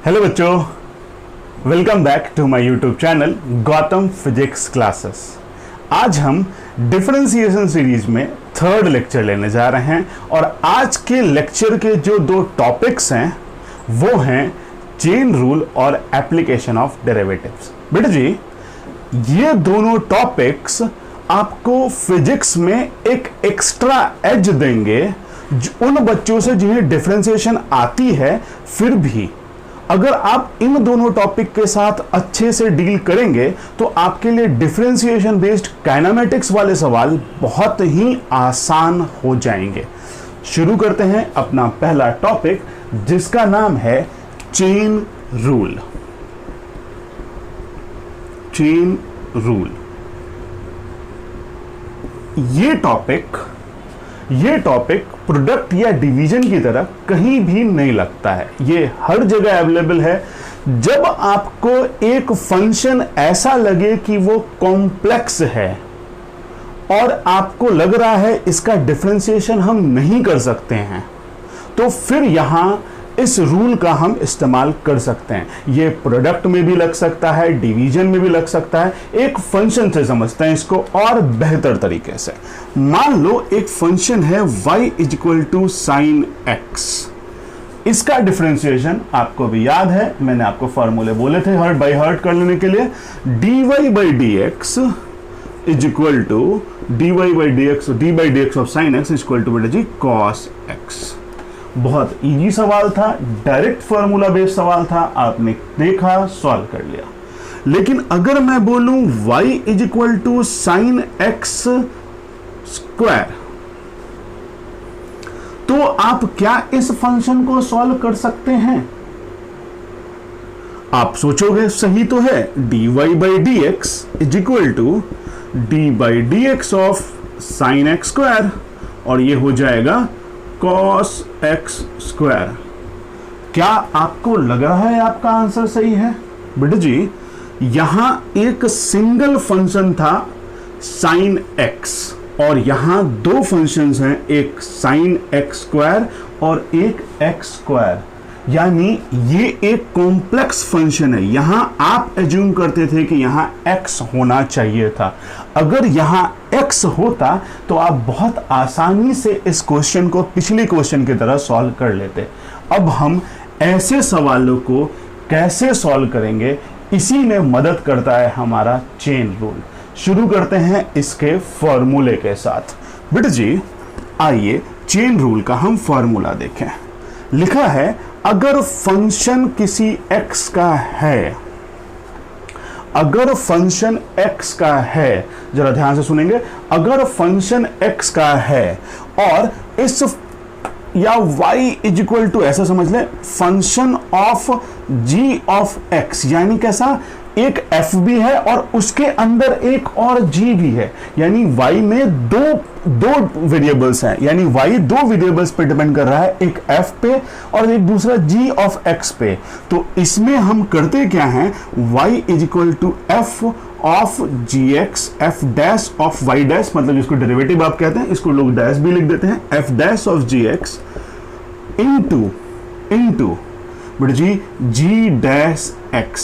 Hello बच्चों, welcome back to my YouTube channel Gautam physics classes. आज हम डिफरेंशिएशन सीरीज में थर्ड लेक्चर लेने जा रहे हैं और आज के लेक्चर के जो दो टॉपिक्स हैं वो हैं चेन रूल और एप्लीकेशन ऑफ डेरिवेटिव्स। बेटा जी, ये दोनों टॉपिक्स आपको फिजिक्स में एक एक्स्ट्रा एज देंगे उन बच्चों से जिन्हें डिफरेंशिएशन आती है, फिर भी अगर आप इन दोनों टॉपिक के साथ अच्छे से डील करेंगे तो आपके लिए डिफरेंशिएशन बेस्ड काइनेमेटिक्स वाले सवाल बहुत ही आसान हो जाएंगे। शुरू करते हैं अपना पहला टॉपिक, जिसका नाम है चेन रूल। चेन रूल ये टॉपिक प्रोडक्ट या डिवीजन की तरह कहीं भी नहीं लगता है, ये हर जगह अवेलेबल है। जब आपको एक फंक्शन ऐसा लगे कि वो कॉम्प्लेक्स है और आपको लग रहा है इसका डिफरेंशिएशन हम नहीं कर सकते हैं, तो फिर यहां इस रूल का हम इस्तेमाल कर सकते हैं। ये प्रोडक्ट में भी लग सकता है, डिवीजन में भी लग सकता है। एक फंक्शन से समझते हैं इसको और बेहतर तरीके से। मान लो एक फंक्शन है y = sin x। इसका डिफरेंशिएशन आपको भी याद है, मैंने आपको फॉर्मूले बोले थे हर्ट बाय हर्ट कर लेने के लिए। dy/dx dy/dx of sin x बेटा जी cos x। बहुत इजी सवाल था, डायरेक्ट फॉर्मूला बेस्ड सवाल था, आपने देखा, सॉल्व कर लिया। लेकिन अगर मैं बोलूं y = sin x², तो आप क्या इस फंक्शन को सॉल्व कर सकते हैं? आप सोचोगे सही तो है, dy/dx dy/dx of sin x², और ये हो जाएगा cos x²। क्या आपको लग रहा है आपका आंसर सही है? बेटा जी, यहां एक सिंगल फंक्शन था sin x और यहां दो फंक्शंस हैं, एक sin x² और एक x², यानी ये एक कॉम्प्लेक्स फंक्शन है। यहां आप एज्यूम करते थे कि यहां x होना चाहिए था। अगर यहां x होता तो आप बहुत आसानी से इस क्वेश्चन को पिछले क्वेश्चन की तरह सॉल्व कर लेते। अब हम ऐसे सवालों को कैसे सॉल्व करेंगे, इसी में मदद करता है हमारा चेन रूल। शुरू करते हैं इसके फॉर्मूले के साथ। बेटा जी, आइए चेन रूल का हम फॉर्मूला देखें। लिखा है, अगर फंक्शन किसी x का है, अगर फंक्शन x का है, जरा ध्यान से सुनेंगे, अगर फंक्शन x का है और इस या y = ऐसा समझ ले, function of g of x, यानी कैसा, एक f भी है और उसके अंदर एक और g भी है, यानी y में दो वेरिएबल्स हैं, यानी y दो वेरिएबल्स पे डिपेंड कर रहा है, एक f पे और एक दूसरा g ऑफ x पे। तो इसमें हम करते क्या हैं, y = f of gx, f dash of y dash, मतलब इसको डेरिवेटिव आप कहते हैं, इसको लोग डैश भी लिख देते हैं, f dash of gx into बेटा जी g डैश x,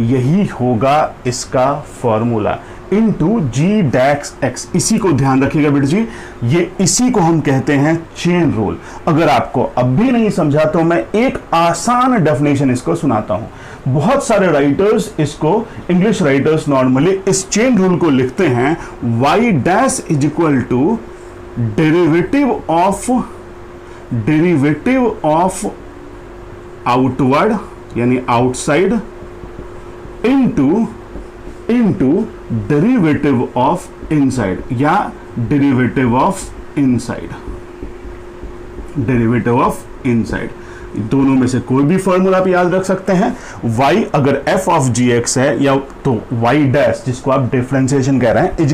यही होगा इसका formula, into g dash x। इसी को ध्यान रखिएगा बेटा जी, ये इसी को हम कहते हैं चेन रूल। अगर आपको अब भी नहीं समझा तो मैं एक आसान डेफिनेशन इसको सुनाता हूं। बहुत सारे राइटर्स इसको, इंग्लिश राइटर्स नॉर्मली इस चेन रूल को लिखते हैं y dash = derivative of outward, यानी outside, into derivative of inside, या डेरिवेटिव ऑफ इनसाइड। दोनों में से कोई भी फॉर्मूला आप याद रख सकते हैं। y अगर f ऑफ gx है, या तो y डैश, जिसको आप डिफरेंशिएशन कह रहे हैं, =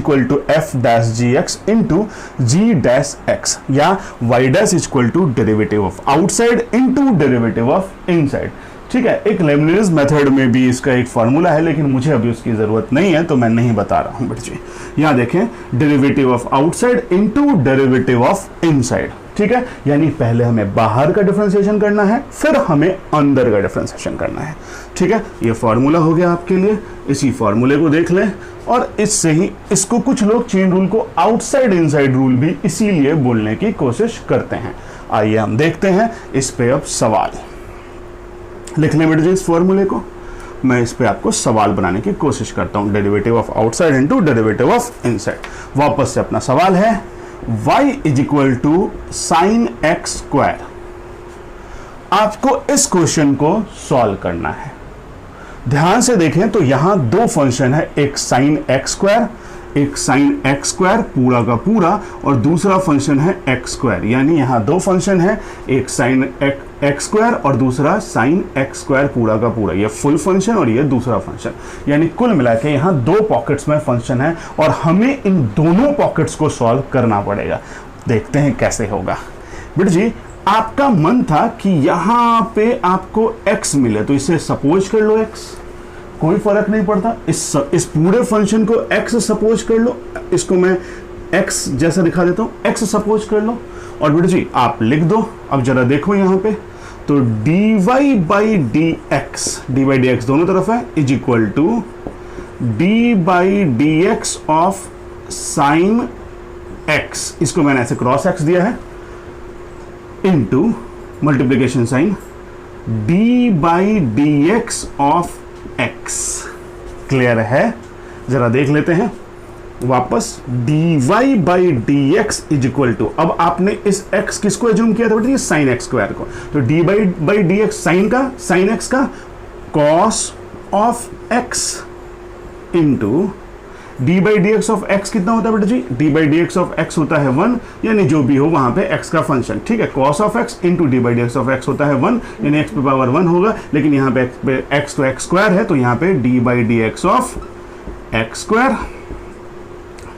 f dash gx into g dash x, या y dash = derivative of outside into derivative of inside. ठीक है, एक लेबनिज मेथड में भी इसका एक फॉर्मूला है, लेकिन मुझे अभी उसकी जरूरत नहीं है तो मैं नहीं बता रहा हूं बेटा जी। यहां देखें, derivative of outside into derivative of inside. ठीक है, यानी पहले हमें बाहर का डिफरेंशिएशन करना है, फिर हमें अंदर का डिफरेंशिएशन करना है। ठीक है, ये फॉर्मूला हो गया आपके लिए, इसी फॉर्मूले को देख लें और इससे ही इसको कुछ लोग चेन रूल को आउटसाइड इनसाइड रूल भी इसीलिए बोलने की कोशिश करते हैं। आइए हम देखते हैं इस पे अब सवाल। लिख लें बेटा जी इस फॉर्मूले को, मैं इस पे आपको सवाल बनाने की कोशिश करता हूं। Derivative of outside into derivative of inside. वापस से अपना सवाल है y is equal to sine x square. आपको इस क्वेश्चन को सॉल्व करना है। ध्यान से देखें तो यहां दो फंक्शन है, एक साइन एक्स स्क्वायर, एक साइन एक्स स्क्वायर पूरा का पूरा, और दूसरा फंक्शन है एक्स स्क्वायर। यानी यहां दो फंक्शन है, एक साइन एक्स स्क्वायर और दूसरा साइन एक्स स्क्वायर पूरा का पूरा। ये फुल फंक्शन और ये दूसरा फंक्शन, यानी कुल मिला के यहां दो पॉकेट्स में फंक्शन है और हमें इन दोनों पॉकेट्स को सॉल्व करना पड़ेगा। देखते हैं कैसे होगा। बेटा जी आपका मन था कि यहां पे आपको x मिले, तो इसे सपोज कर लो x, कोई फर्क नहीं पड़ता। इस पूरे फंक्शन को x सपोज कर लो, इसको मैं x जैसा दिखा देता हूं, x सपोज कर लो। और बेटा जी आप लिख दो, अब जरा देखो यहां पे, तो dy बाई डी एक्स दोनों तरफ है, is equal to d by d x of sine x, इसको मैंने ऐसे क्रॉस x दिया है, into multiplication sine d by d x of x. Clear है? जरा देख लेते हैं वापस, dy by d x is equal to, अब आपने इस x किसको एज्यूम किया था बेटा, साइन एक्स स्क्वायर को, तो d by d x sine का, साइन एक्स का cos of x into d by d x of x कितना होता है बेटा जी, d by d x of x होता है 1, यानी जो भी हो वहां पे एक्स का फंक्शन। ठीक है, cos of x into d by d x of x होता है 1, यानी एक्स पे पावर 1 होगा, लेकिन यहाँ पे एक्स तो एक्स स्क्वायर है, तो यहाँ पे D by d x of x square.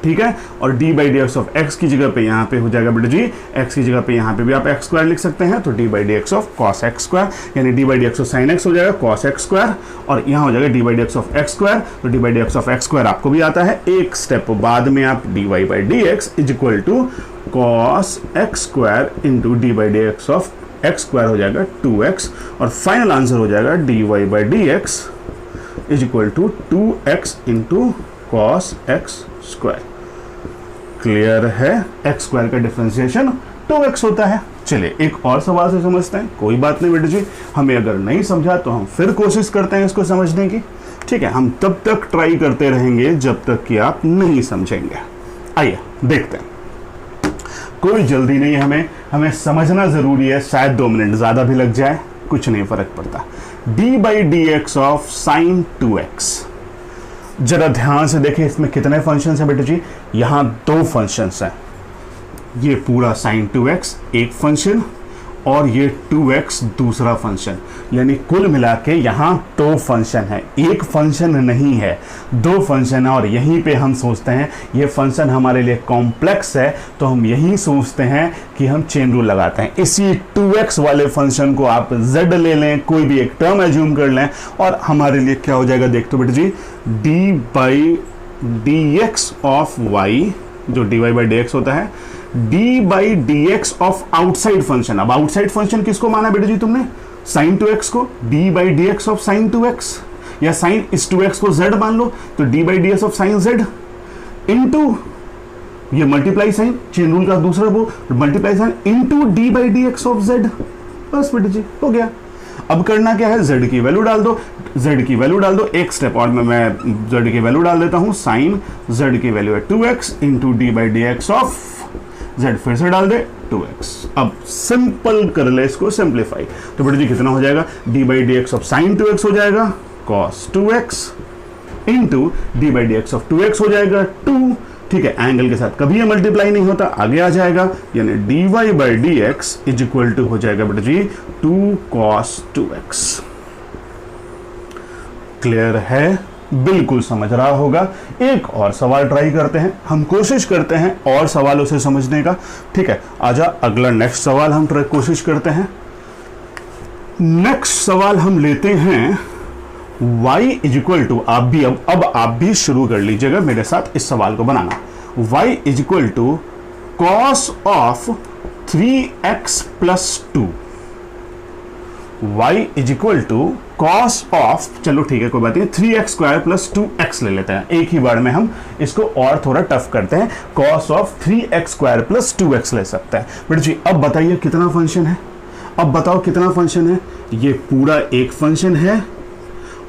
ठीक है, और D by d x of x की जगह पे यहाँ पे हो जाएगा बेटा जी, एक्स की जगह पे यहाँ पे भी आप एक्स स्क्वायर लिख सकते हैं, तो d by d x of cos x square, यानी d by d x of sine x हो जाएगा कॉस एक्स स्क्वायर, और यहाँ हो जाएगा d by d x of x square. तो d by d x of x square आपको भी आता है, एक स्टेप बाद में आप d y by d x is equal to cos x square into d by d x of x square हो जाएगा 2x, और फाइनल आंसर हो जाएगा d y by d x is equal to 2x into cos x square. Clear है? X square का differentiation 2x होता है। चलिए एक और सवाल से समझते हैं। कोई बात नहीं बेटा जी, हमें अगर नहीं समझा तो हम फिर कोशिश करते हैं इसको समझने की। ठीक है, हम तब तक ट्राई करते रहेंगे जब तक कि आप नहीं समझेंगे। आइए देखते हैं, कोई जल्दी नहीं है, हमें समझना जरूरी है, शायद 2 मिनट ज्यादा भी लग जाए, कुछ नहीं फर्क पड़ता। D by d x of sine 2x, जरा ध्यान से देखिए इसमें कितने फंक्शंस हैं बेटा जी, यहां 2 फंक्शंस हैं। ये पूरा sin 2x एक फंक्शन और ये 2x दूसरा फंक्शन, यानी कुल मिला के यहां 2 फंक्शन है, एक फंक्शन नहीं है, 2 फंक्शन है। और यहीं पे हम सोचते हैं ये फंक्शन हमारे लिए कॉम्प्लेक्स है, तो हम यही सोचते हैं कि हम चेन रूल लगाते हैं। इसी 2x वाले फंक्शन को आप z ले लें, कोई भी एक टर्म एज्यूम कर लें, और हमारे लिए क्या हो जाएगा देख तो बेटा जी, d by d x of y, जो d y by d x होता है, d by d x of outside function. अब आउटसाइड फंक्शन किसको माना बेटा जी तुमने, साइन 2x को, d by d x of sine 2x, या साइन इस 2x को z मान लो, तो d by d x of sign z into ये मल्टीप्लाई साइन, चेन रूल का दूसरा वो multiply sine into d by d x of z। बस बेटा जी हो गया। अब करना क्या है, z की वैल्यू डाल दो, z की वैल्यू डाल दो, एक स्टेप और मैं z की वैल्यू डाल देता हूं, साइन z की वैल्यू है 2x into d by d x of z, फिर से डाल दे 2x। अब सिंपल कर ले इसको, सिंप्लीफाई, तो बेटा जी कितना हो जाएगा, d by d x of sine 2x हो जाएगा cos 2x into d by d x of 2x हो जाएगा 2। ठीक है, एंगल के साथ कभी ये मल्टीप्लाई नहीं होता, आगे आ जाएगा, यानी d y by d x is equal to हो जाएगा बेटा जी 2 cos 2x। क्लियर है? बिल्कुल समझ रहा होगा। एक और सवाल ट्राई करते हैं, हम कोशिश करते हैं और सवालों से समझने का। ठीक है, आजा अगला नेक्स्ट सवाल हम कोशिश करते हैं। नेक्स्ट सवाल हम लेते हैं y इज इक्वल टू, आप भी अब आप भी शुरू कर लीजिएगा मेरे साथ इस सवाल को बनाना। y is equal to cos of 3x plus 2, y is equal to cos of, चलो ठीक है कोई बात नहीं, 3x स्क्वायर प्लस 2x ले लेते हैं, एक ही बार में हम इसको और थोड़ा टफ करते हैं, cos of 3x square plus 2x ले सकते हैं। बेटा जी अब बताइए कितना फंक्शन है, अब बताओ कितना फंक्शन है, ये पूरा एक फंक्शन है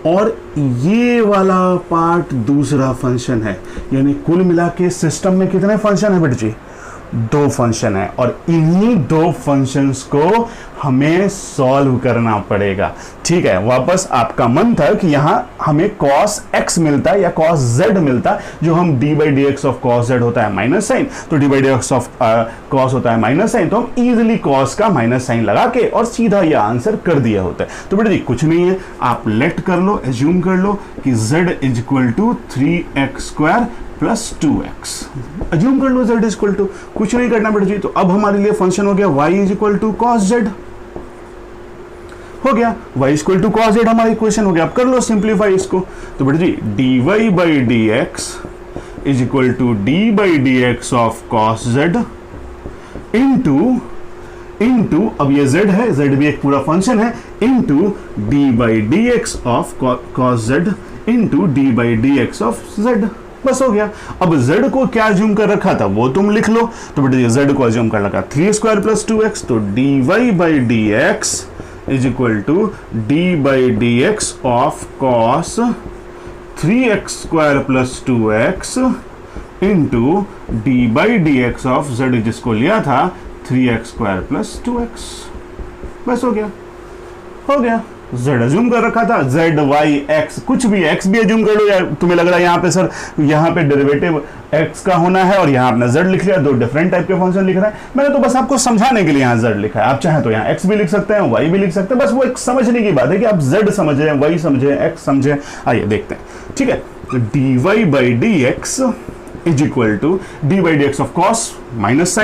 और ये वाला पार्ट दूसरा फंक्शन है, यानी कुल मिला के सिस्टम में कितने फंक्शन है बेटा जी, 2 फंक्शन है, और इन्हीं 2 फंक्शंस को हमें सॉल्व करना पड़ेगा। ठीक है, वापस आपका मन था कि यहां हमें cos x मिलता है या cos z मिलता है, जो हम d by d x of cos z होता है माइनस साइन, तो d by d x of cos होता है माइनस साइन, तो हम इजीली cos का माइनस साइन लगा के और सीधा ये आंसर कर दिया होता है। तो बेटा जी कुछ नहीं है, आप लेट कर लो, एज्यूम कर लो कि z is equal to 3x square plus 2x, assume कर लो z इज इक्वल टू, कुछ नहीं करना बेटा जी। तो अब हमारे लिए फंक्शन हो गया y is equal to cos z, हो गया y is equal to cos z हमारा इक्वेशन हो गया। अब कर लो सिंप्लीफाई इसको, तो बेटा जी dy by d x is equal to d by d x of cos z into अब ये z है, z भी एक पूरा फंक्शन है, into d by d x of cos z into d by d x of z, बस हो गया। अब z को क्या अज्यूम कर रखा था वो तुम लिख लो, तो बेटा z को अज्यूम कर रखा 3 स्क्वायर प्लस 2x, तो dy by d x is equal to d by d x of cos 3x square plus 2x into d by d x of z, जिसको लिया था 3x स्क्वायर प्लस 2x, बस हो गया, हो गया। z assume कर रखा था, z y x, कुछ भी x भी अज्यूम कर लो यार, तुम्हें लग रहा है यहाँ पे सर यहाँ पे डेरिवेटिव x का होना है और यहाँ अपना z लिख लिया, 2 डिफरेंट टाइप के फंक्शन लिख रहा है, मैंने तो बस आपको समझाने के लिए यहाँ z लिखा है। आप चाहें तो यहाँ x भी लिख सकते हैं, y भी लिख सकते हैं, बस वो एक समझने की बात है कि आप z समझे, y समझे, x समझे। आइए देखते हैं, ठीक है, dy by d x is equal to d by d x of cos minus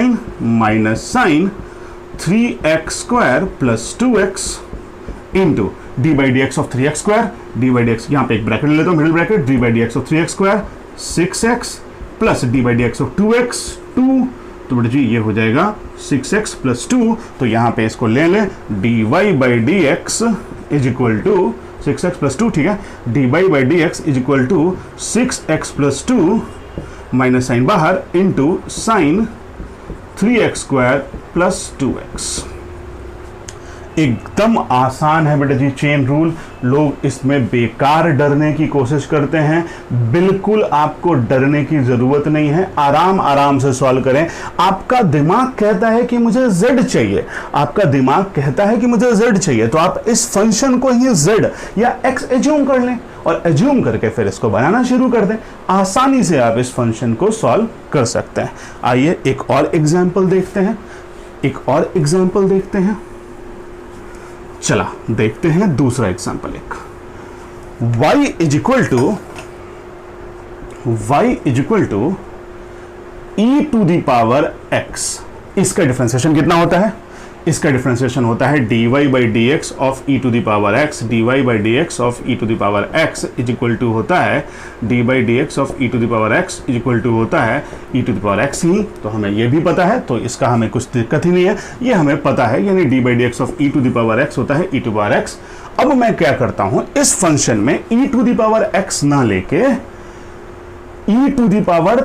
sine 3x square plus 2x into d by d x of 3x square, d by d x यहाँ पे एक bracket ले लेता हूँ, middle bracket, d by d x of 3x square 6x plus d by d x of 2x 2, तो बेटा जी ये हो जाएगा 6x प्लस 2, तो यहाँ पे इसको ले लें, d y by d x is equal to 6x plus 2, ठीक है, d y by d x is equal to 6x plus 2 minus sine बाहर into sine 3x square plus 2x। एकदम आसान है बेटा जी चेन रूल, लोग इसमें बेकार डरने की कोशिश करते हैं, बिल्कुल आपको डरने की जरूरत नहीं है, आराम आराम से सॉल्व करें। आपका दिमाग कहता है कि मुझे z चाहिए, आपका दिमाग कहता है कि मुझे z चाहिए, तो आप इस फंक्शन को ही z या x एज्यूम कर लें और एज्यूम करके फिर इसको बनाना शुरू कर दें, आसानी से आप इस फंक्शन को सॉल्व कर सकते हैं। आइए एक और एग्जाम्पल देखते हैं, एक और एग्जाम्पल देखते हैं, चला देखते हैं दूसरा एग्जांपल एक, y is equal to e to the power x, इसका डिफरेंशिएशन कितना होता है, इसका डिफरेंशिएशन होता है dy by d x of e to the power x, dy by d x of e to the power x is equal to होता है d by d x of e to the power x is equal to होता है e to the power x ही, तो हमें ये भी पता है, तो इसका हमें कुछ दिक्कत ही नहीं है, ये हमें पता है, यानी d by d x of e to the power x होता है e to the power x। अब मैं क्या करता हूं, इस फंक्शन में e to the power x ना लेके e to the power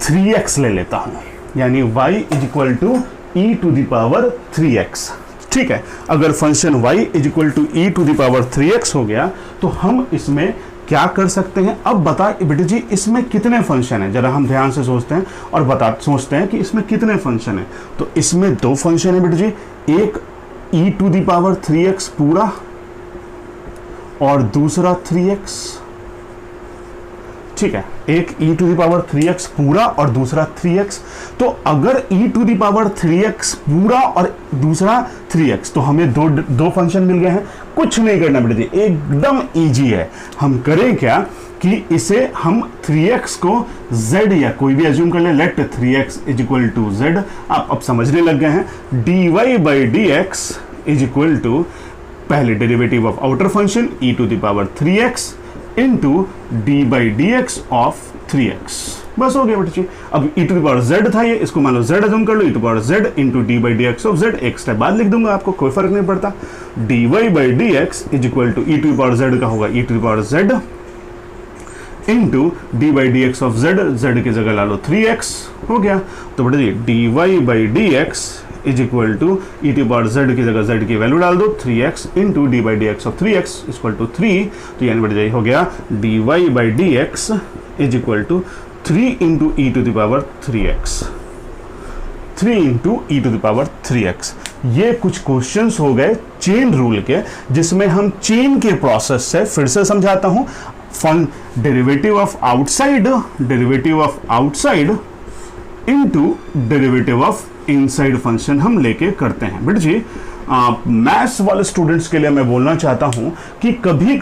3x ले लेता हूं, यानी y is equal to e to the power 3x, ठीक है। अगर function y is equal to e to the power 3x हो गया तो हम इसमें क्या कर सकते हैं, अब बता बेटे जी इसमें कितने फंक्शन हैं, जरा हम ध्यान से सोचते हैं और सोचते हैं कि इसमें कितने फंक्शन हैं। तो इसमें 2 फंक्शन है बेटे जी, एक e to the power 3x पूरा और दूसरा 3x, ठीक है, एक e to the power 3x पूरा और दूसरा 3x। तो अगर e to the power 3x पूरा और दूसरा 3x, तो हमें दो फंक्शन मिल गए हैं, कुछ नहीं करना बेटे जी, एकदम इजी है। हम करें क्या कि इसे हम 3x को z या कोई भी एज्यूम कर ले, let 3x is equal to z, आप अब समझने लग गए हैं, dy by d x is equal to पहले derivative of outer function e to the power 3x into d by d x of 3x, बस हो गया बेटा जी। अब e to the power z था ये, इसको मान लो z अज्यूम कर लो, e to the power z into d by d x of z, एक स्टेप बाद लिख दूंगा, आपको कोई फर्क नहीं पड़ता। dy by d x is equal to e to the power z का होगा e to the power z into d by d x of z की जगह ला लो 3x, हो गया। तो बेटा जी dy by d x is equal to e to power z की जगह z की वैल्यू डाल दो 3x into d by d x of 3x equal to 3, तो यानी बेटा जी हो गया dy by d x is equal to 3 into e to the power 3x, 3 into e to the power 3x। ये कुछ क्वेश्चंस हो गए चेन रूल के, जिसमें हम चेन के प्रोसेस से फिर से समझाता हूं, derivative of outside into derivative of inside function हम लेके करते हैं। बेटा जी मैथ्स वाले स्टूडेंट्स के लिए मैं बोलना चाहता हूं कि कभी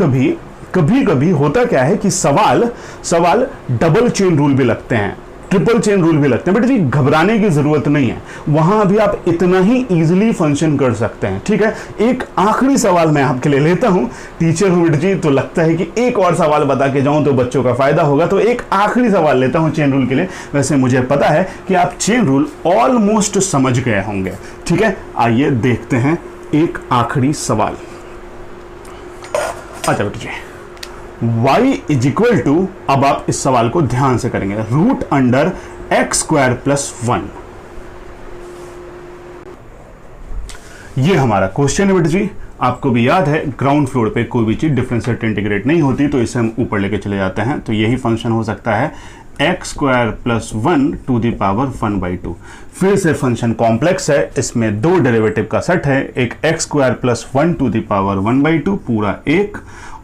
कभी होता क्या है कि सवाल डबल चेन रूल भी लगते हैं, ट्रिपल चेन रूल भी लगते हैं। बेटा जी घबराने की जरूरत नहीं है, वहां भी आप इतना ही इजीली फंक्शन कर सकते हैं। ठीक है, एक आखिरी सवाल मैं आपके लिए लेता हूं, टीचर हूं बेटा जी तो लगता है कि एक और सवाल बता के जाऊं तो बच्चों का फायदा होगा, तो एक आखिरी सवाल लेता हूं चेन रूल के लिए। वैसे मुझे पता है कि आप चेन रूल ऑलमोस्ट समझ गए होंगे। ठीक है, आइए देखते हैं एक आखिरी सवाल। अच्छा बेटा जी y इज इक्वल टू, अब आप इस सवाल को ध्यान से करेंगे, root under x square plus 1, ये हमारा क्वेश्चन है बेटा जी। आपको भी याद है ग्राउंड फ्लोर पे कोई भी चीज डिफरेंशिएट इंटीग्रेट नहीं होती, तो इसे हम ऊपर लेके चले जाते हैं, तो यही फंक्शन हो सकता है x square plus 1 to the power 1/2। फिर से फंक्शन कॉम्प्लेक्स है, इसमें दो डेरिवेटिव का सेट है, एक x square plus 1 to the power 1/2 पूरा एक,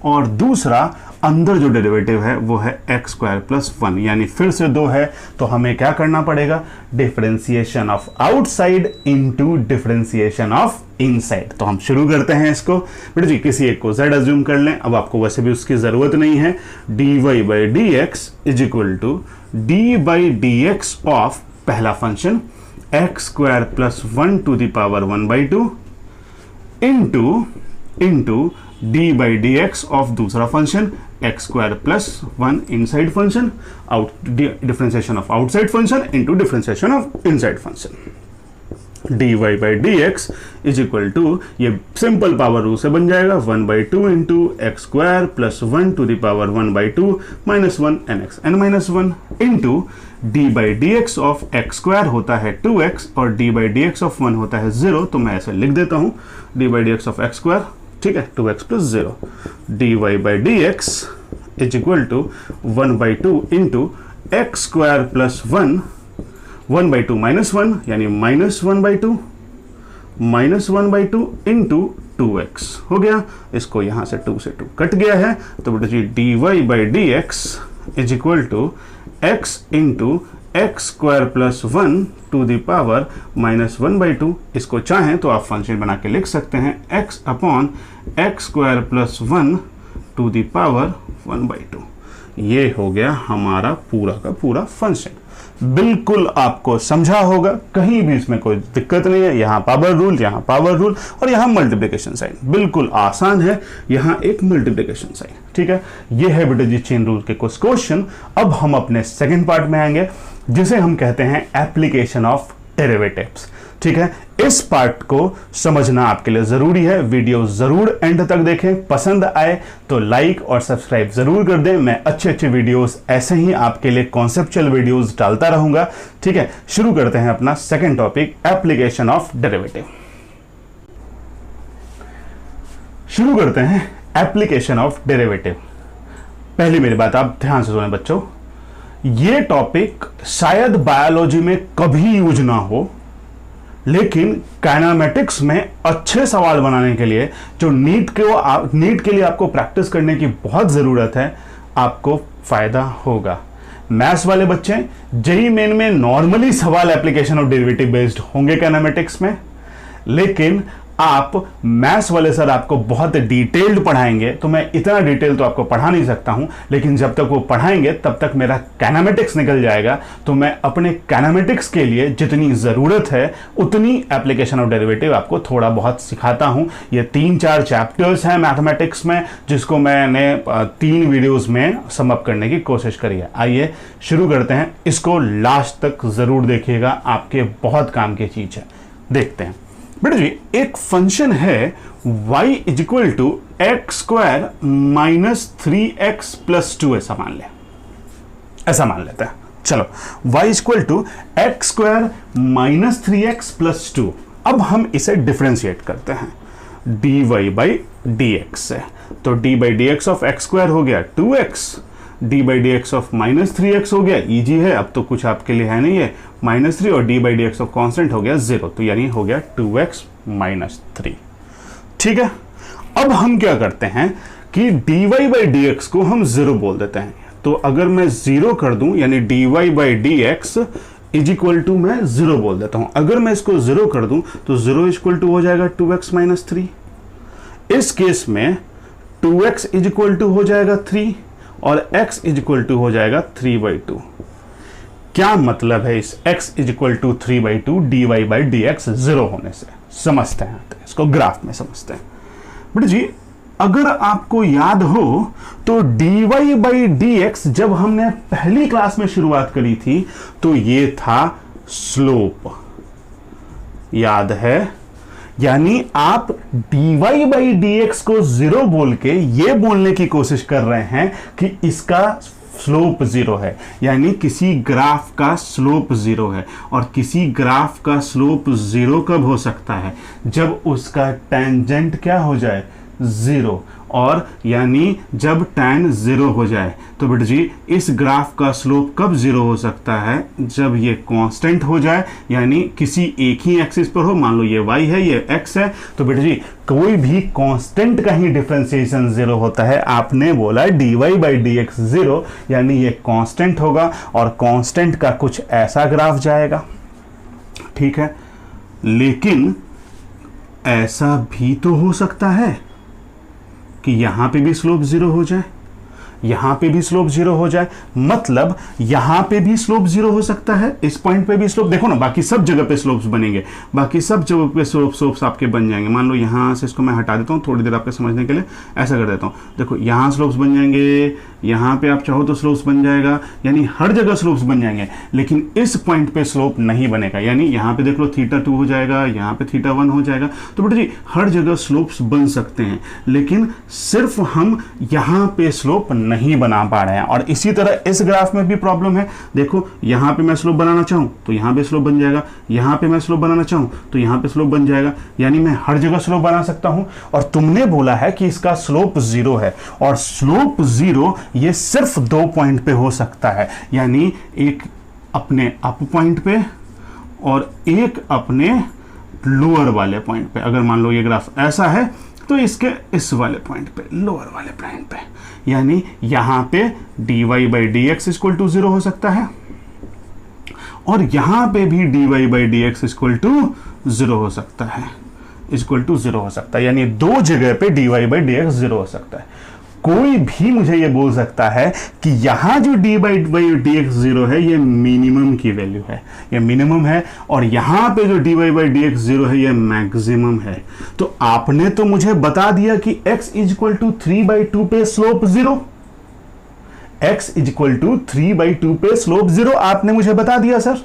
और दूसरा अंदर जो डेरिवेटिव है वो है एक्स स्क्वायर प्लस 1, यानी फिर से दो है, तो हमें क्या करना पड़ेगा, differentiation of outside into differentiation of inside. तो हम शुरू करते हैं इसको। बेटा जी किसी एक को z अज्यूम कर लें, अब आपको वैसे भी उसकी जरूरत नहीं है। dy by d x is equal to d by d x of पहला function x square plus 1 to the power 1/2 into d by d x of दूसरा function x square plus 1 inside function, differentiation of outside function into differentiation of inside function. dy by d x is equal to, ये simple power rule से बन जाएगा 1/2 into x square plus 1 to the power 1/2 minus 1 n minus 1 into d by d x of x square होता है 2x और D by d x of 1 होता है 0, तो मैं ऐसे लिख देता हूं d by d x of x square, ठीक है, 2x plus 0, dy by d x is equal to 1/2 into x square plus 1/2 minus 1, यानी माइनस 1/2 इंटू 2x हो गया। इसको यहां से 2 से 2 कट गया है, तो बेटा जी dy by d x is equal to x into x square plus 1 to the power minus 1/2। इसको चाहें तो आप फंक्शन बना के लिख सकते हैं x upon x square plus 1 to the power 1/2। ये हो गया हमारा पूरा का पूरा फंक्शन। बिल्कुल आपको समझा होगा, कहीं भी इसमें कोई दिक्कत नहीं है। यहाँ पावर रूल, यहाँ पावर रूल और यहाँ मल्टीप्लिकेशन साइन, बिल्कुल आसान है। यहाँ एक मल्टीप्लिकेशन साइन, ठीक है। ये है बेटा जी चेन रूल के कुछ क्वेश्चन। अब हम अपने सेकंड पार्ट में आएंगे, जिसे हम कहते हैं एप्लीकेशन ऑफ डेरिवेटिव्स, ठीक है। इस पार्ट को समझना आपके लिए जरूरी है, वीडियो जरूर एंड तक देखें। पसंद आए तो लाइक और सब्सक्राइब जरूर कर दें। मैं अच्छे वीडियोस ऐसे ही आपके लिए कॉन्सेप्चुअल वीडियोस डालता रहूंगा, ठीक है। शुरू करते हैं अपना second topic, application of derivative. शुरू करते हैं एप्लीकेशन ऑफ डेरिवेटिव। पहली मेरी बात आप ध्यान से सुने बच्चों, ये टॉपिक शायद बायोलॉजी में कभी यूज ना हो, लेकिन काइनेमेटिक्स में अच्छे सवाल बनाने के लिए, जो नीट के लिए आपको प्रैक्टिस करने की बहुत ज़रूरत है, आपको फ़ायदा होगा। मैथ्स वाले बच्चे जेईई मेन में नॉर्मली सवाल एप्लीकेशन ऑफ डेरिवेटिव बेस्ड होंगे काइनेमेटिक्स में, लेकिन आप मैथ्स वाले सर आपको बहुत डिटेल्ड पढ़ाएंगे, तो मैं इतना डिटेल तो आपको पढ़ा नहीं सकता हूं, लेकिन जब तक वो पढ़ाएंगे तब तक मेरा कैनामेटिक्स निकल जाएगा। तो मैं अपने कैनामेटिक्स के लिए जितनी ज़रूरत है उतनी एप्लीकेशन ऑफ डेरिवेटिव आपको थोड़ा बहुत सिखाता हूं। ये 3-4 चैप्टर्स हैं मैथमेटिक्स में, जिसको मैंने 3 वीडियोस में सम अप करने की कोशिश करी है। आइए शुरू करते हैं, इसको लास्ट तक ज़रूर देखिएगा, आपके बहुत काम की चीज़ है। देखते हैं बेटा जी, एक फंक्शन है y equal to x square minus 3x plus 2, ऐसा मान लेते हैं। चलो, y equal to x square minus 3x plus 2। अब हम इसे डिफ्रेंशिएट करते हैं dy बाई डी एक्स से। तो d by d x of x square हो गया 2x, D by d x of minus 3x हो गया, इजी है, अब तो कुछ आपके लिए है नहीं है, -3, और D by d x of constant हो गया 0, तो यानी हो गया 2x माइनस 3। ठीक है, अब हम क्या करते हैं कि dy बाई डी एक्स को हम 0 बोल देते हैं। तो अगर मैं 0 कर दूं, यानी dy by d x is equal to मैं 0 बोल देता हूं। अगर मैं इसको 0 कर दूं तो 0 इज इक्वल टू हो जाएगा 2x माइनस 3। इस केस में 2x इज इक्वल टू हो जाएगा 3 और x इज इक्वल टू हो जाएगा 3/2। क्या मतलब है इस x is equal to 3/2 dy by d x 0 होने से? समझते हैं, इसको ग्राफ में समझते हैं। बेटा जी, अगर आपको याद हो तो dy बाई डी एक्स जब हमने पहली क्लास में शुरुआत करी थी तो ये था स्लोप, याद है? यानी आप dy बाई डी एक्स को 0 बोल के ये बोलने की कोशिश कर रहे हैं कि इसका स्लोप 0 है, यानी किसी ग्राफ का स्लोप 0 है। और किसी ग्राफ का स्लोप 0 कब हो सकता है? जब उसका टेंजेंट क्या हो जाए? 0, और यानी जब tan 0 हो जाए। तो बेटा जी, इस ग्राफ का स्लोप कब 0 हो सकता है? जब ये कांस्टेंट हो जाए, यानी किसी एक ही एक्सिस पर हो, मान लो ये y है, ये x है। तो बेटा जी, कोई भी कांस्टेंट का ही डिफरेंशिएशन 0 होता है। आपने बोला dy बाई डी एक्स 0, यानी ये कांस्टेंट होगा और कांस्टेंट का कुछ ऐसा ग्राफ जाएगा। ठीक है, लेकिन ऐसा भी तो हो सकता है कि यहां पे भी स्लोप 0 हो जाए, यहां पे भी स्लोप 0 हो जाए। मतलब यहां पे भी स्लोप 0 हो सकता है, इस पॉइंट पे भी स्लोप, देखो ना, बाकी सब जगह पे स्लोप्स बनेंगे, बाकी सब जगह पे स्लोप्स आपके बन जाएंगे। मान लो यहां से इसको मैं हटा देता हूं थोड़ी देर आपके समझने के लिए, ऐसा कर देता हूं। देखो, यहां स्लोप्स बन जाएंगे, यहां पे आप चाहो तो स्लोप्स बन जाएगा, यानी हर जगह स्लोप्स बन जाएंगे। लेकिन इस पॉइंट पे स्लोप नहीं बनेगा, यानी यहां पे देख लो θ2 हो जाएगा, यहां पे θ1 हो जाएगा। तो बेटा जी, हर जगह स्लोप्स बन सकते हैं, लेकिन सिर्फ हम यहां पे स्लोप नहीं बना पा रहे हैं। और इसी तरह इस ग्राफ में भी प्रॉब्लम है। देखो, यहां पे मैं स्लोप बनाना चाहूं तो यहां पे स्लोप बन जाएगा, यहां पे मैं स्लोप बनाना चाहूं तो यहां पे स्लोप बन जाएगा, यानी मैं हर जगह स्लोप बना सकता हूं। और तुमने बोला है कि इसका स्लोप 0 है, और स्लोप 0 ये सिर्फ 2 पॉइंट पे हो सकता है, यानी एक अपने अप पॉइंट पे और एक अपने लोअर वाले पॉइंट पे। अगर मान लो ये ग्राफ ऐसा है तो इसके इस वाले पॉइंट पे, लोअर वाले पॉइंट पे, यानी यहां पे dy by d x equal to 0 हो सकता है, और यहां पे भी dy by d x equal to 0 हो सकता है, इक्वल टू 0 हो सकता है, यानी 2 जगह पे dy बाई डी एक्स 0 हो सकता है। कोई भी मुझे ये बोल सकता है कि यहां जो dy बाई डी एक्स 0 है ये मिनिमम की वैल्यू है, ये मिनिमम है, और यहां पे जो dy बाई डी एक्स 0 है ये मैक्सिमम है। तो आपने तो मुझे बता दिया कि x इज इक्वल टू 3/2 पे slope 0, x is equal to 3/2 पे स्लोप 0 आपने मुझे बता दिया सर।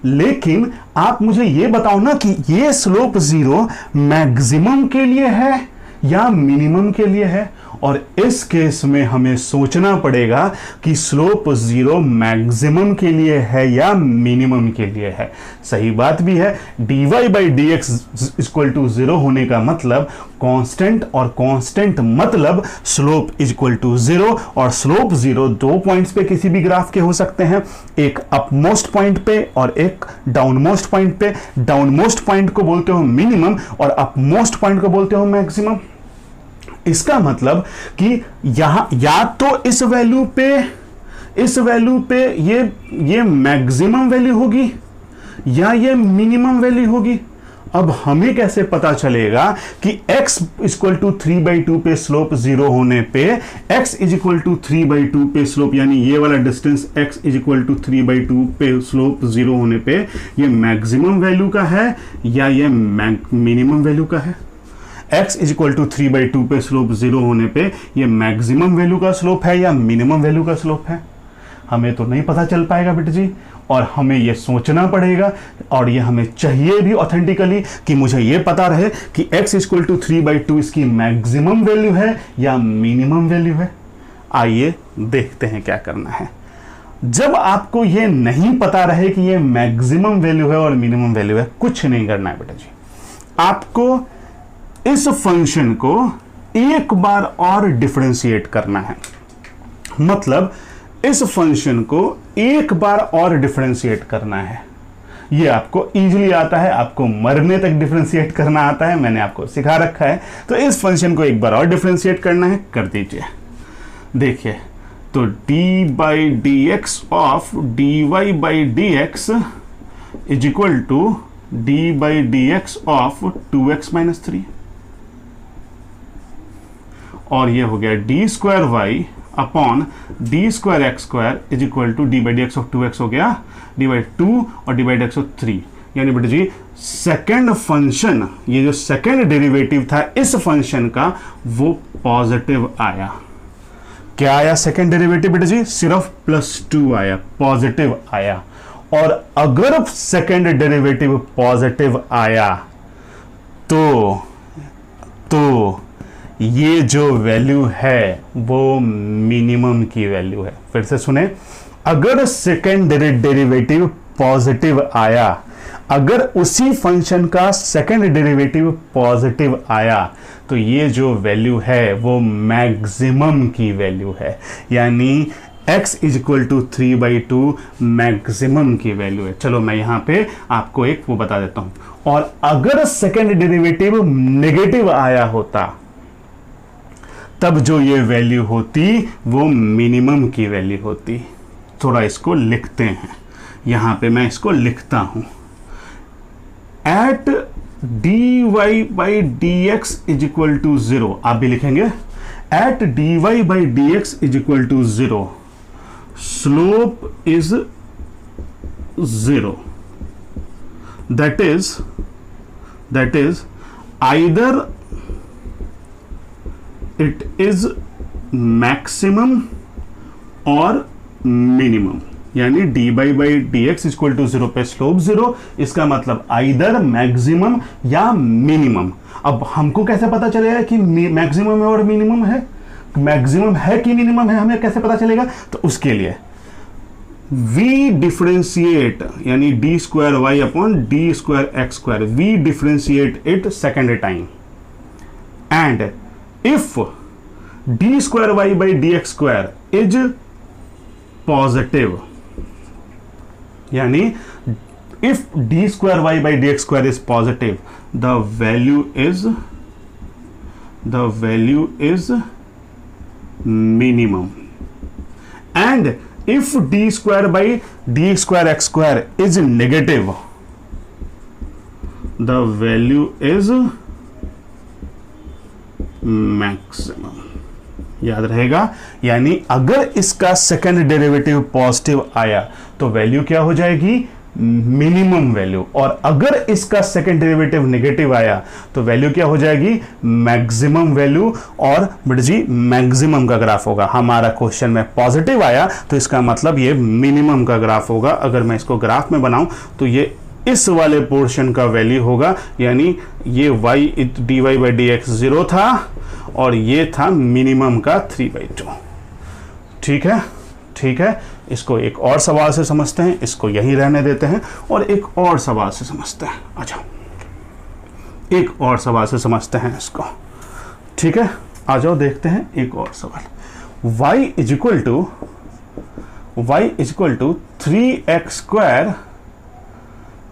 लेकिन आप मुझे ये बताओ ना कि ये स्लोप 0 मैक्सिमम के लिए है या मिनिमम के लिए है। और इस केस में हमें सोचना पड़ेगा कि स्लोप 0 मैक्सिमम के लिए है या मिनिमम के लिए है। सही बात भी है, dy by d x equal to 0 होने का मतलब कांस्टेंट, और कांस्टेंट मतलब स्लोप इक्वल टू 0, और स्लोप 0 2 पॉइंट्स पे किसी भी ग्राफ के हो सकते हैं, एक अपमोस्ट पॉइंट पे और एक डाउनमोस्ट पॉइंट पे। डाउनमोस्ट पॉइंट को बोलते हो मिनिमम और अपमोस्ट पॉइंट को बोलते हो मैक्सिमम। इसका मतलब कि यहां या तो इस वैल्यू पे ये मैक्सिमम वैल्यू होगी या ये मिनिमम वैल्यू होगी। अब हमें कैसे पता चलेगा कि x इक्वल टू 3/2 पे स्लोप 0 होने पे x इक्वल टू 3/2 पे स्लोप, यानी ये वाला डिस्टेंस x इक्वल टू 3/2 पे स्लोप 0 होने पे ये मैक्सिमम वैल्यू का है या ये मिनिमम वैल्यू का है? x इक्वल टू 3/2 पे स्लोप 0 होने पे ये मैक्सिमम वैल्यू का स्लोप है या मिनिमम वैल्यू का स्लोप है? हमें तो नहीं पता चल पाएगा बेटे जी, और हमें ये सोचना पड़ेगा, और ये हमें चाहिए भी ऑथेंटिकली कि मुझे ये पता रहे कि x इक्वल टू 3/2 इसकी मैक्सिमम वैल्यू है या मिनिमम वैल्यू है। आइए देखते हैं क्या करना है। जब आपको ये नहीं पता रहे कि ये मैक्सिमम वैल्यू है और मिनिमम वैल्यू है, कुछ नहीं करना है बेटा जी। आपको इस फंक्शन को एक बार और डिफरेंशिएट करना है, मतलब इस फंक्शन को एक बार और डिफरेंशिएट करना है। ये आपको इजीली आता है, आपको मरने तक डिफरेंशिएट करना आता है, मैंने आपको सिखा रखा है। तो इस फंक्शन को एक बार और डिफरेंशिएट करना है, कर दीजिए। देखिए, तो d/dx of dy/dx is equal to d/dx of 2x-3, और ये हो गया d² upon d² is equal to d/dx of 2x हो गया d/2 और d/dx ऑफ 3। यानी बेटा जी सेकेंड फंक्शन, ये जो सेकेंड डेरिवेटिव था इस फंक्शन का, वो पॉजिटिव आया। क्या आया सेकेंड डेरिवेटिव बेटा जी? सिर्फ +2 आया, पॉजिटिव आया। और अगर सेकेंड डेरिवेटिव पॉजिटिव आया तो ये जो वैल्यू है वो मिनिमम की वैल्यू है। फिर से सुने, अगर सेकेंड डेरिवेटिव पॉजिटिव आया, अगर उसी फंक्शन का सेकेंड डेरिवेटिव पॉजिटिव आया, तो ये जो वैल्यू है वो मैक्सिमम की वैल्यू है, यानी x इक्वल टू 3/2 मैक्सिमम की वैल्यू है। चलो मैं यहां पे आपको एक वो बता देता हूं। और अगर सेकेंड डेरिवेटिव नेगेटिव आया होता, तब जो ये वैल्यू होती वो मिनिमम की वैल्यू होती। थोड़ा इसको लिखते हैं, यहां पे मैं इसको लिखता हूं। Eight dy/dx is equal to 0, आप भी लिखेंगे at dy/dx is equal to 0, slope is 0, that is either it is maximum और minimum, यानी dy/dx इक्वल टू 0 पे स्लोप 0, इसका मतलब आइदर मैक्सिमम या मिनिमम। अब हमको कैसे पता चलेगा कि मैक्सिमम है और मिनिमम है, मैक्सिमम है कि मिनिमम है, हमें कैसे पता चलेगा? तो उसके लिए वी डिफरेंशिएट, यानी d² upon d²x², we differentiate it second time, and if d²y/dx² is positive, यानी if d²y/dx² is positive, the value is minimum, and if d²by/d²x² is negative, the value is maximum. याद रहेगा, यानी अगर इसका second derivative positive आया तो value क्या हो जाएगी? Minimum value. और अगर इसका सेकेंड डेरिवेटिव नेगेटिव आया तो वैल्यू क्या हो जाएगी? Maximum value. और बेटा जी मैक्सिमम का ग्राफ होगा, हमारा क्वेश्चन में पॉजिटिव आया तो इसका मतलब ये मिनिमम का ग्राफ होगा। अगर मैं इसको ग्राफ में बनाऊं तो ये इस वाले पोर्शन का वैल्यू होगा, यानी ये dy/dx 0 था और ये था मिनिमम का 3/2। ठीक है, ठीक है। इसको एक और सवाल से समझते हैं, इसको यहीं रहने देते हैं और एक और सवाल से समझते हैं। अच्छा, एक और सवाल से समझते हैं इसको। ठीक है, आ जाओ देखते हैं एक और सवाल। y is equal to 3x²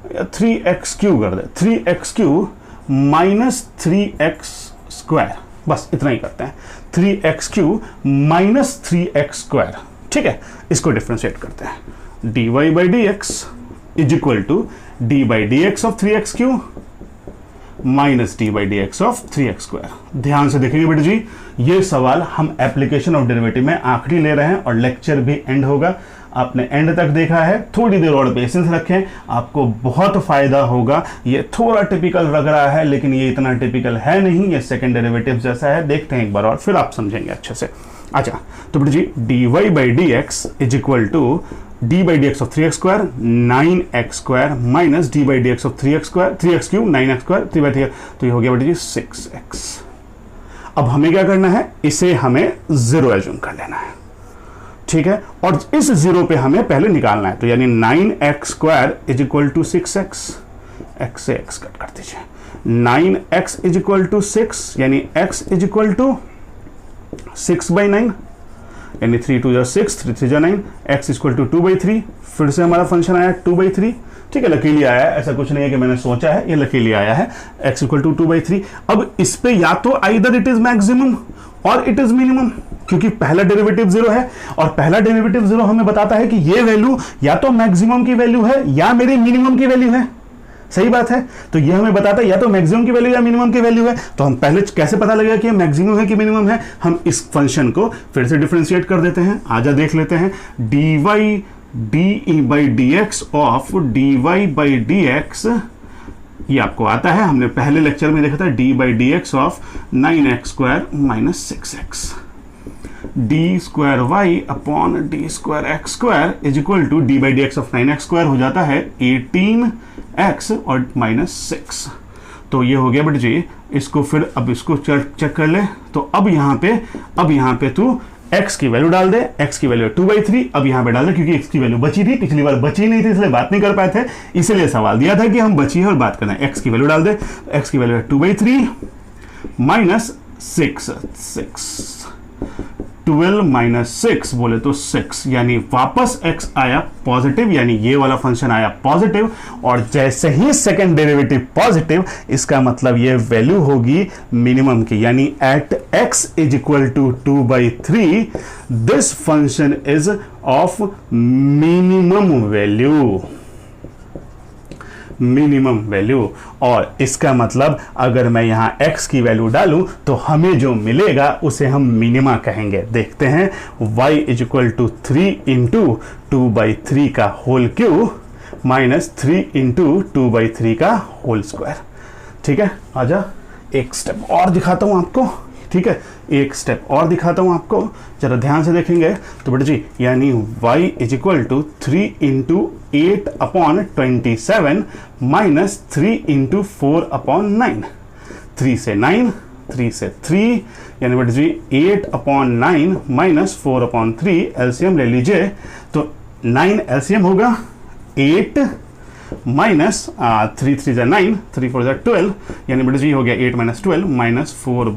या 3x³ कर दे, 3x³ माइनस 3x², बस इतना ही करते हैं। 3x³ minus 3x²। ठीक है, इसको डिफरेंशिएट करते हैं। dy/dx is equal to d/dx of 3x³ minus d by d x of 3x²। ध्यान से देखेंगे बेटा जी, ये सवाल हम एप्लीकेशन ऑफ डेरिवेटिव में आखिरी ले रहे हैं और लेक्चर भी एंड होगा। आपने एंड तक देखा है, थोड़ी देर और पेशेंस रखें, आपको बहुत फायदा होगा। ये थोड़ा टिपिकल लग रहा है लेकिन ये इतना टिपिकल है नहीं, ये सेकंड डेरिवेटिव जैसा है। देखते हैं एक बार और फिर आप समझेंगे अच्छे से। अच्छा, तो बेटा जी d y by d x is equal to d by d x of 3x² 9x² minus d by d x of 3x³ 9x², 3/3, तो ये हो गया बेटा जी 6x। अब हमें क्या करना है, इसे हमें 0 एज्यूम कर लेना है, ठीक है, और इस 0 पे हमें पहले निकालना है। तो यानी 9x² is equal to 6x, x से x कट कर दीजिए। 9x इज इक्वल टू 6 यानी x इज इक्वल टू 6/9 यानी 3 2 6, 3 3 9, x इक्वल टू 2/3। फिर से हमारा फंक्शन आया 2/3, ठीक है, लकीली आया है, ऐसा कुछ नहीं है कि मैंने सोचा है, ये लकीली आया है, x इक्वल टू 2/3। अब इस पे या तो आइदर इट इज मैक्सिमम और इट इज मिनिमम, क्योंकि पहला डेरिवेटिव 0 है और पहला डेरिवेटिव 0 हमें बताता है कि ये वैल्यू या तो मैक्सिमम की वैल्यू है या मेरी मिनिमम की वैल्यू है। सही बात है, तो ये हमें बताता है या तो मैक्सिमम की वैल्यू या मिनिमम की वैल्यू है। तो हम पहले कैसे पता लगेगा कि ये मैक्सिमम है कि मिनिमम है, हम इस फंक्शन को फिर से डिफरेंशिएट कर देते हैं। आजा देख लेते हैं, d y d by d x of d y by d x, ये आपको आता है, हमने पहले लेक्चर में देखा था, d by d x of 9x² minus 6x, d square y upon d square x square is equal to d by d x of 9x² हो जाता है 18x और माइनस 6। तो ये हो गया बेटा जी, इसको फिर अब इसको चेक कर ले। तो अब यहाँ पे तू x की वैल्यू डाल दे, x की वैल्यू 2/3, अब यहाँ पे डाल दे, क्योंकि x की वैल्यू बची थी, पिछली बार बची नहीं थी इसलिए बात नहीं कर पाए थे, इसलिए सवाल दिया था कि हम बची है और बात करना है। x की वैल्यू डाल दे, x की वैल्यू है 2/3 माइनस 6, 12 माइनस 6 बोले तो 6, यानी वापस x आया पॉजिटिव, यानी ये वाला फंक्शन आया पॉजिटिव, और जैसे ही सेकंड डेरिवेटिव पॉजिटिव, इसका मतलब ये वैल्यू होगी मिनिमम की, यानी at x is equal to 2/3 this function is of minimum value. और इसका मतलब अगर मैं यहां x की वैल्यू डालूं तो हमें जो मिलेगा उसे हम मिनिमा कहेंगे। देखते हैं, y is equal to 3 into 2/3 का होल क्यूब माइनस 3 इंटू 2/3 का होल स्क्वायर। ठीक है, आजा एक स्टेप और दिखाता हूं आपको, ठीक है, एक स्टेप और दिखाता हूं आपको, जरा ध्यान से देखेंगे तो बेटा जी, यानी y is equal to 3 into 8 upon 27 minus 3 into 4 upon 9, 3 से 9, 3 से 3, यानी बेटा जी 8 अपॉन 9 माइनस 4 अपॉन 3, एलसीएम ले लीजिए, तो 9 एलसीएम होगा 8 माइनस 3 3 जा 9, 3 4 जा 12, यानी बेटा जी हो गया 8 माइनस 12 माइनस 4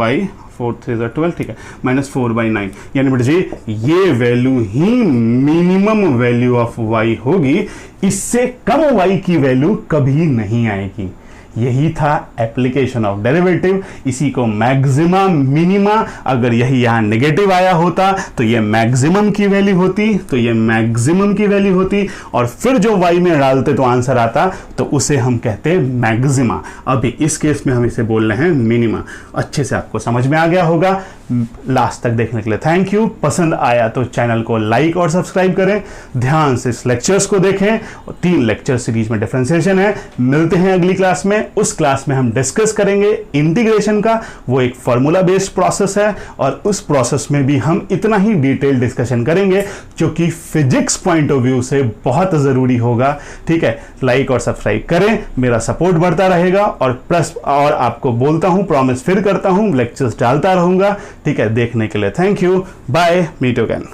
3 जा 12, ठीक है, माइनस 4/9, यानी बेटा जी ये value he minimum value of y होगी, इससे कम y की वैल्यू कभी नहीं आएगी। यही था एप्लीकेशन ऑफ डेरिवेटिव, इसी को मैक्सिमा मिनिमा, अगर यही यहाँ नेगेटिव आया होता तो ये मैक्सिमम की वैल्यू होती, तो ये मैक्सिमम की वैल्यू होती, और फिर जो y में डालते तो आंसर आता, तो उसे हम कहते हैं मैक्सिमा। अभी इस केस में हम इसे बोल रहे हैं मिनिमा। अच्छे से आपको समझ में आ गया होगा। लास्ट तक देखने के लिए थैंक यू। पसंद आया तो चैनल को लाइक और सब्सक्राइब करें, ध्यान से इस लेक्चर्स को देखें, 3 लेक्चर सीरीज में डिफरेंशिएशन है। मिलते हैं अगली क्लास में, उस क्लास में हम डिस्कस करेंगे इंटीग्रेशन का, वो एक फॉर्मूला बेस्ड प्रोसेस है, और उस प्रोसेस में भी हम इतना ही डिटेल डिस्कशन करेंगे जो कि फिजिक्स पॉइंट ऑफ व्यू से बहुत जरूरी होगा। ठीक है, लाइक और सब्सक्राइब करें, मेरा सपोर्ट बढ़ता रहेगा, और आपको बोलता हूं, प्रॉमिस फिर करता हूं, लेक्चर्स डालता रहूंगा। ठीक है, देखने के लिए thank you, bye, meet again.